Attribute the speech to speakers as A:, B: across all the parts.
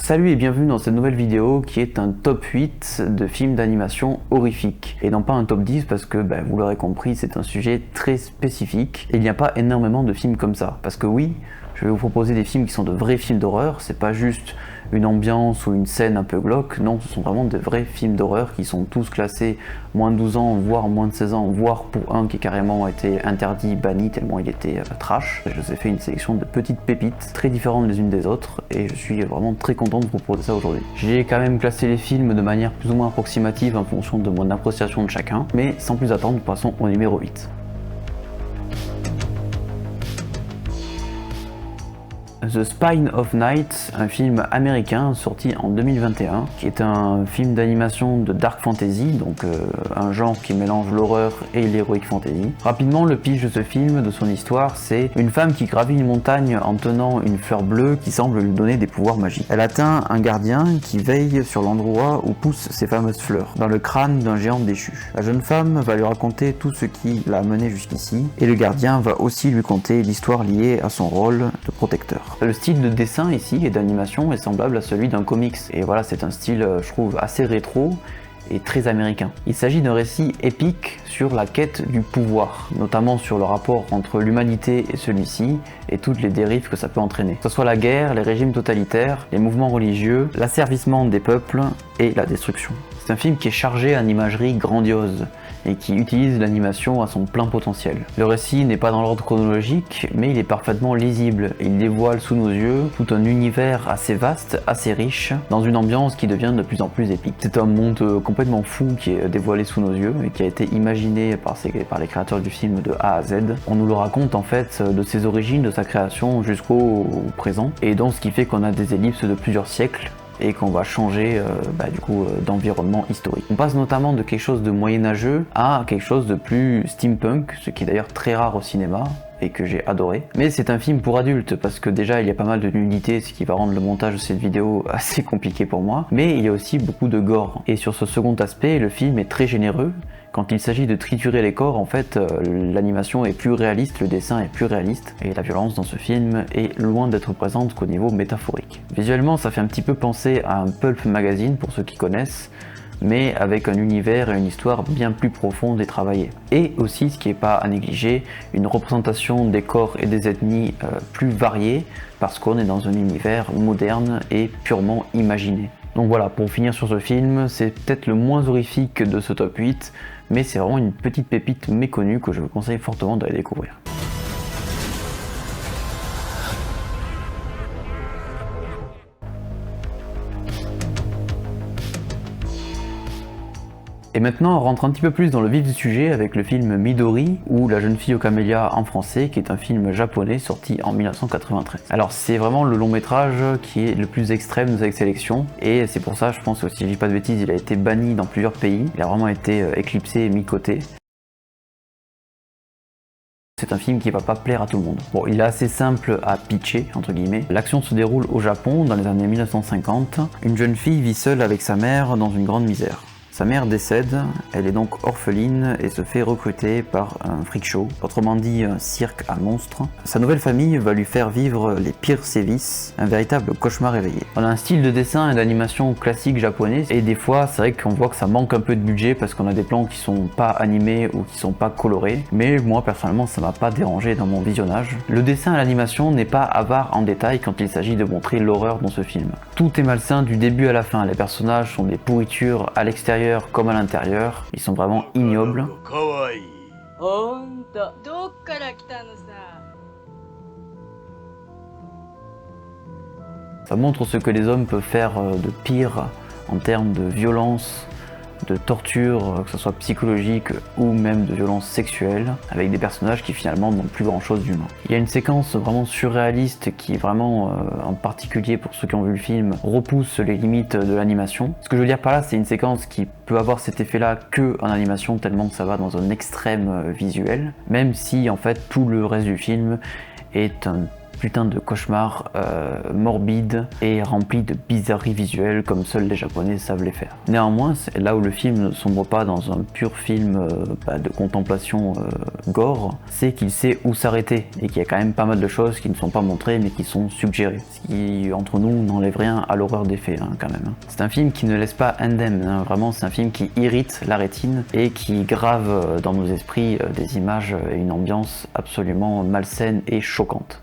A: Salut et bienvenue dans cette nouvelle vidéo qui est un top 8 de films d'animation horrifiques. Et non pas un top 10 parce que vous l'aurez compris, c'est un sujet très spécifique. Et il n'y a pas énormément de films comme ça. Parce que oui, je vais vous proposer des films qui sont de vrais films d'horreur, c'est pas juste une ambiance ou une scène un peu glauque, non, ce sont vraiment de vrais films d'horreur qui sont tous classés moins de 12 ans, voire moins de 16 ans, voire pour un qui a carrément été interdit, banni, tellement il était trash. Je vous ai fait une sélection de petites pépites, très différentes les unes des autres, et je suis vraiment très content de vous proposer ça aujourd'hui. J'ai quand même classé les films de manière plus ou moins approximative en fonction de mon appréciation de chacun, mais sans plus attendre, passons au numéro 8. The Spine of Night, un film américain sorti en 2021, qui est un film d'animation de dark fantasy, donc un genre qui mélange l'horreur et l'heroic fantasy. Rapidement, le pitch de ce film, de son histoire, c'est une femme qui gravit une montagne en tenant une fleur bleue qui semble lui donner des pouvoirs magiques. Elle atteint un gardien qui veille sur l'endroit où poussent ces fameuses fleurs, dans le crâne d'un géant déchu. La jeune femme va lui raconter tout ce qui l'a amené jusqu'ici, et le gardien va aussi lui conter l'histoire liée à son rôle de protecteur. Le style de dessin ici et d'animation est semblable à celui d'un comics, et voilà, c'est un style je trouve assez rétro et très américain. Il s'agit d'un récit épique sur la quête du pouvoir, notamment sur le rapport entre l'humanité et celui-ci et toutes les dérives que ça peut entraîner. Que ce soit la guerre, les régimes totalitaires, les mouvements religieux, l'asservissement des peuples et la destruction. C'est un film qui est chargé en imagerie grandiose et qui utilise l'animation à son plein potentiel. Le récit n'est pas dans l'ordre chronologique, mais il est parfaitement lisible et il dévoile sous nos yeux tout un univers assez vaste, assez riche, dans une ambiance qui devient de plus en plus épique. C'est un monde complètement fou qui est dévoilé sous nos yeux et qui a été imaginé par les créateurs du film de A à Z. On nous le raconte en fait de ses origines, de sa création jusqu'au présent, et donc ce qui fait qu'on a des ellipses de plusieurs siècles et qu'on va changer d'environnement historique. On passe notamment de quelque chose de moyenâgeux à quelque chose de plus steampunk, ce qui est d'ailleurs très rare au cinéma et que j'ai adoré. Mais c'est un film pour adultes parce que déjà il y a pas mal de nudité, ce qui va rendre le montage de cette vidéo assez compliqué pour moi, mais il y a aussi beaucoup de gore. Et sur ce second aspect, le film est très généreux. Quand il s'agit de triturer les corps, en fait, l'animation est plus réaliste, le dessin est plus réaliste, et la violence dans ce film est loin d'être présente qu'au niveau métaphorique. Visuellement, ça fait un petit peu penser à un pulp magazine, pour ceux qui connaissent, mais avec un univers et une histoire bien plus profonde et travaillée. Et aussi, ce qui n'est pas à négliger, une représentation des corps et des ethnies plus variées, parce qu'on est dans un univers moderne et purement imaginé. Donc voilà, pour finir sur ce film, c'est peut-être le moins horrifique de ce top 8, mais c'est vraiment une petite pépite méconnue que je vous conseille fortement d'aller découvrir. Et maintenant, on rentre un petit peu plus dans le vif du sujet avec le film Midori, ou La jeune fille aux camélias en français, qui est un film japonais sorti en 1993. Alors c'est vraiment le long métrage qui est le plus extrême de cette sélection, et c'est pour ça, je pense que si je dis pas de bêtises, il a été banni dans plusieurs pays, il a vraiment été éclipsé et mis de côté. C'est un film qui va pas plaire à tout le monde. Bon, il est assez simple à pitcher, entre guillemets. L'action se déroule au Japon, dans les années 1950. Une jeune fille vit seule avec sa mère dans une grande misère. Sa mère décède, elle est donc orpheline et se fait recruter par un freak show, autrement dit un cirque à monstres. Sa nouvelle famille va lui faire vivre les pires sévices, un véritable cauchemar éveillé. On a un style de dessin et d'animation classique japonais, et des fois c'est vrai qu'on voit que ça manque un peu de budget parce qu'on a des plans qui sont pas animés ou qui sont pas colorés, mais moi personnellement ça m'a pas dérangé dans mon visionnage. Le dessin et l'animation n'est pas avare en détail quand il s'agit de montrer l'horreur dans ce film. Tout est malsain du début à la fin, les personnages sont des pourritures à l'extérieur comme à l'intérieur, ils sont vraiment ignobles. Ça montre ce que les hommes peuvent faire de pire en termes de violence, de torture, que ce soit psychologique ou même de violence sexuelle, avec des personnages qui finalement n'ont plus grand chose d'humain. Il y a une séquence vraiment surréaliste qui vraiment, en particulier pour ceux qui ont vu le film, repousse les limites de l'animation. Ce que je veux dire par là, c'est une séquence qui peut avoir cet effet-là que en animation, tellement que ça va dans un extrême visuel, même si en fait tout le reste du film est un putain de cauchemar morbide et rempli de bizarreries visuelles comme seuls les Japonais savent les faire. Néanmoins, c'est là où le film ne sombre pas dans un pur film de contemplation gore, c'est qu'il sait où s'arrêter et qu'il y a quand même pas mal de choses qui ne sont pas montrées mais qui sont suggérées. Ce qui, entre nous, n'enlève rien à l'horreur des faits quand même. C'est un film qui ne laisse pas indemne, vraiment c'est un film qui irrite la rétine et qui grave dans nos esprits des images et une ambiance absolument malsaine et choquante.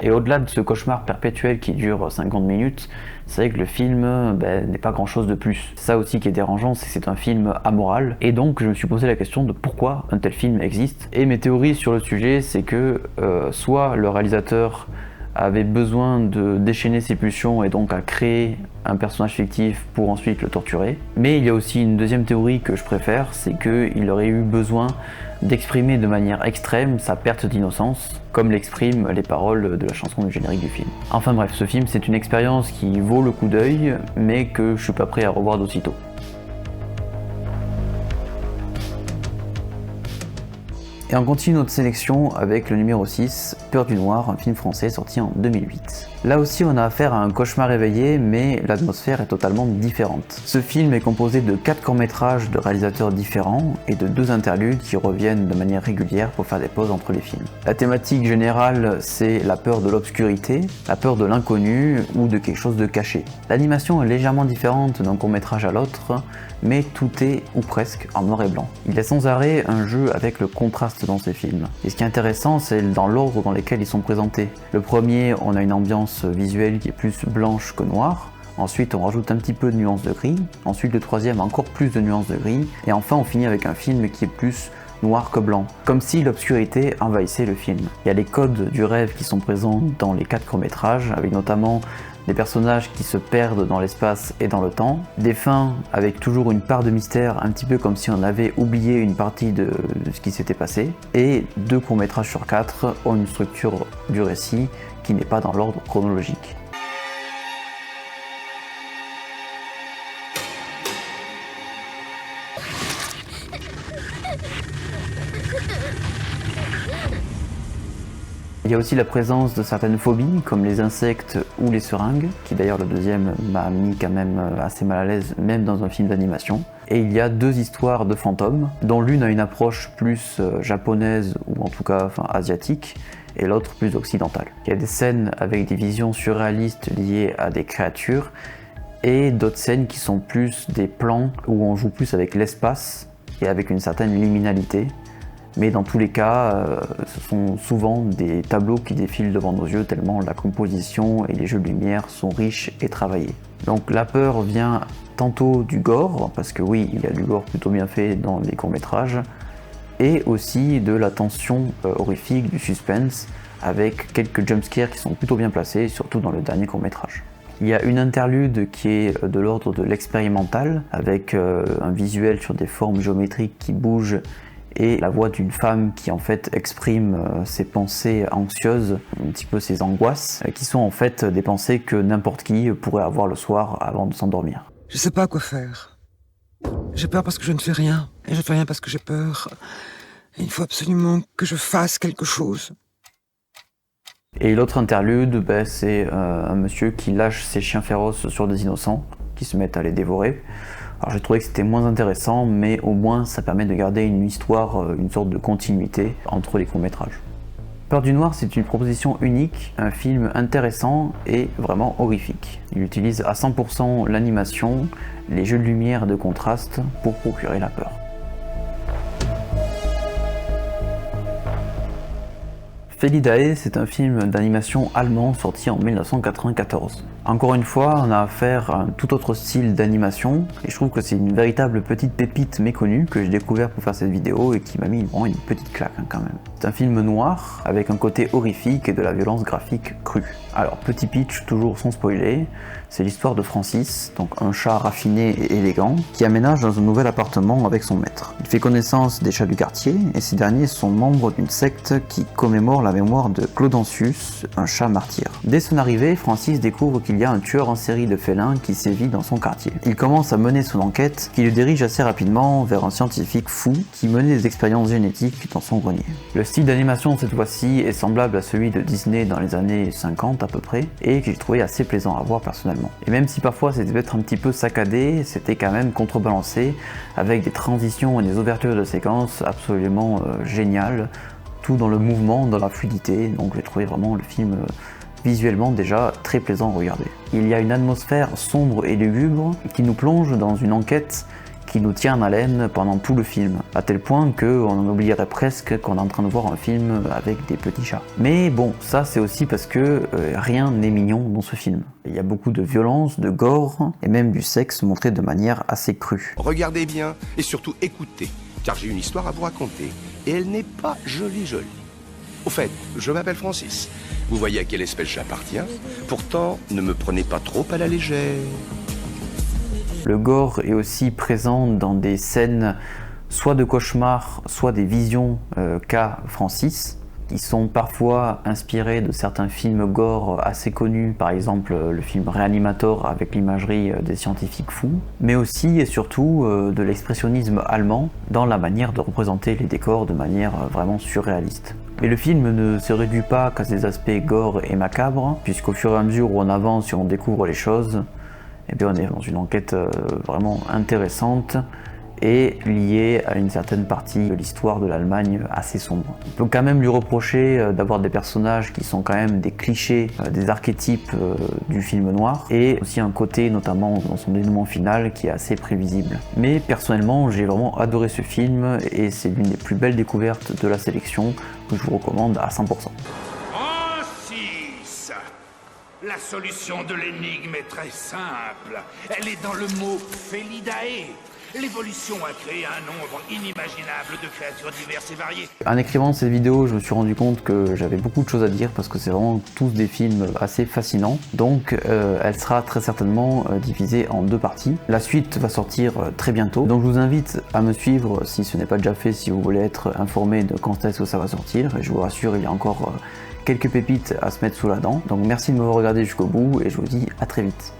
A: Et au-delà de ce cauchemar perpétuel qui dure 50 minutes, c'est vrai que le film n'est pas grand chose de plus. Ça aussi qui est dérangeant, c'est que c'est un film amoral, et donc je me suis posé la question de pourquoi un tel film existe. Et mes théories sur le sujet, c'est que soit le réalisateur avait besoin de déchaîner ses pulsions et donc a créé un personnage fictif pour ensuite le torturer. Mais il y a aussi une deuxième théorie que je préfère, c'est qu'il aurait eu besoin d'exprimer de manière extrême sa perte d'innocence, comme l'expriment les paroles de la chanson du générique du film. Enfin bref, ce film c'est une expérience qui vaut le coup d'œil, mais que je suis pas prêt à revoir d'aussitôt. Et on continue notre sélection avec le numéro 6, Peur du Noir, un film français sorti en 2008. Là aussi on a affaire à un cauchemar éveillé, mais l'atmosphère est totalement différente. Ce film est composé de 4 courts-métrages de réalisateurs différents et de 2 interludes qui reviennent de manière régulière pour faire des pauses entre les films. La thématique générale c'est la peur de l'obscurité, la peur de l'inconnu ou de quelque chose de caché. L'animation est légèrement différente d'un court-métrage à l'autre, mais tout est, ou presque, en noir et blanc. Il y a sans arrêt un jeu avec le contraste dans ces films. Et ce qui est intéressant, c'est dans l'ordre dans lequel ils sont présentés. Le premier, on a une ambiance visuelle qui est plus blanche que noire. Ensuite, on rajoute un petit peu de nuances de gris. Ensuite, le troisième, encore plus de nuances de gris. Et enfin, on finit avec un film qui est plus noir que blanc, comme si l'obscurité envahissait le film. Il y a les codes du rêve qui sont présents dans les 4 courts-métrages, avec notamment des personnages qui se perdent dans l'espace et dans le temps, des fins avec toujours une part de mystère, un petit peu comme si on avait oublié une partie de ce qui s'était passé, et 2 courts-métrages sur 4 ont une structure du récit qui n'est pas dans l'ordre chronologique. Il y a aussi la présence de certaines phobies, comme les insectes ou les seringues, qui d'ailleurs le deuxième m'a mis quand même assez mal à l'aise, même dans un film d'animation. Et il y a 2 histoires de fantômes, dont l'une a une approche plus japonaise, ou en tout cas asiatique, et l'autre plus occidentale. Il y a des scènes avec des visions surréalistes liées à des créatures, et d'autres scènes qui sont plus des plans où on joue plus avec l'espace, et avec une certaine liminalité. Mais dans tous les cas, ce sont souvent des tableaux qui défilent devant nos yeux tellement la composition et les jeux de lumière sont riches et travaillés. Donc la peur vient tantôt du gore, parce que oui, il y a du gore plutôt bien fait dans les courts-métrages, et aussi de la tension horrifique, du suspense, avec quelques jumpscares qui sont plutôt bien placés, surtout dans le dernier court-métrage. Il y a une interlude qui est de l'ordre de l'expérimental, avec un visuel sur des formes géométriques qui bougent, et la voix d'une femme qui en fait exprime ses pensées anxieuses, un petit peu ses angoisses, qui sont en fait des pensées que n'importe qui pourrait avoir le soir avant de s'endormir.
B: Je sais pas quoi faire. J'ai peur parce que je ne fais rien, et je fais rien parce que j'ai peur. Et il faut absolument que je fasse quelque chose.
A: Et l'autre interlude, c'est un monsieur qui lâche ses chiens féroces sur des innocents, qui se mettent à les dévorer. Alors j'ai trouvé que c'était moins intéressant, mais au moins ça permet de garder une histoire, une sorte de continuité entre les courts-métrages. Peur du Noir, c'est une proposition unique, un film intéressant et vraiment horrifique. Il utilise à 100% l'animation, les jeux de lumière et de contraste pour procurer la peur. Felidae, c'est un film d'animation allemand sorti en 1994. Encore une fois, on a affaire à un tout autre style d'animation, et je trouve que c'est une véritable petite pépite méconnue que j'ai découvert pour faire cette vidéo et qui m'a mis vraiment une petite claque quand même. C'est un film noir, avec un côté horrifique et de la violence graphique crue. Alors, petit pitch, toujours sans spoiler, c'est l'histoire de Francis, donc un chat raffiné et élégant, qui aménage dans un nouvel appartement avec son maître. Il fait connaissance des chats du quartier, et ces derniers sont membres d'une secte qui commémore la mémoire de Claudensius, un chat martyr. Dès son arrivée, Francis découvre qu'il qu'il y a un tueur en série de félins qui sévit dans son quartier. Il commence à mener son enquête qui le dirige assez rapidement vers un scientifique fou qui menait des expériences génétiques dans son grenier. Le style d'animation cette fois-ci est semblable à celui de Disney dans les années 50 à peu près et que j'ai trouvé assez plaisant à voir personnellement. Et même si parfois c'était peut-être un petit peu saccadé, c'était quand même contrebalancé avec des transitions et des ouvertures de séquences absolument géniales, tout dans le mouvement, dans la fluidité, donc j'ai trouvé vraiment le film visuellement déjà très plaisant à regarder. Il y a une atmosphère sombre et lugubre qui nous plonge dans une enquête qui nous tient en haleine pendant tout le film, à tel point qu'on en oublierait presque qu'on est en train de voir un film avec des petits chats. Mais bon, ça c'est aussi parce que rien n'est mignon dans ce film. Il y a beaucoup de violence, de gore, et même du sexe montré de manière assez crue.
C: Regardez bien, et surtout écoutez, car j'ai une histoire à vous raconter, et elle n'est pas jolie. Au fait, je m'appelle Francis. Vous voyez à quelle espèce j'appartiens? Pourtant, ne me prenez pas trop à la légère.
A: Le gore est aussi présent dans des scènes soit de cauchemar, soit des visions qu'a Francis, qui sont parfois inspirés de certains films gore assez connus, par exemple le film Reanimator avec l'imagerie des scientifiques fous, mais aussi et surtout de l'expressionnisme allemand dans la manière de représenter les décors de manière vraiment surréaliste. Mais le film ne se réduit pas qu'à ses aspects gore et macabres, puisqu'au fur et à mesure où on avance et on découvre les choses, eh bien on est dans une enquête vraiment intéressante et liée à une certaine partie de l'histoire de l'Allemagne assez sombre. On peut quand même lui reprocher d'avoir des personnages qui sont quand même des clichés, des archétypes du film noir, et aussi un côté, notamment dans son dénouement final, qui est assez prévisible. Mais personnellement, j'ai vraiment adoré ce film et c'est l'une des plus belles découvertes de la sélection que je vous recommande à 100%.
D: La solution de l'énigme est très simple. Elle est dans le mot Felidae. L'évolution a créé un nombre inimaginable de créatures diverses et variées.
A: En écrivant cette vidéo, je me suis rendu compte que j'avais beaucoup de choses à dire parce que c'est vraiment tous des films assez fascinants. Donc elle sera très certainement divisée en deux parties. La suite va sortir très bientôt. Donc je vous invite à me suivre si ce n'est pas déjà fait, si vous voulez être informé de quand est-ce que ça va sortir. Et je vous rassure, il y a encore quelques pépites à se mettre sous la dent. Donc merci de m'avoir regardé jusqu'au bout et je vous dis à très vite.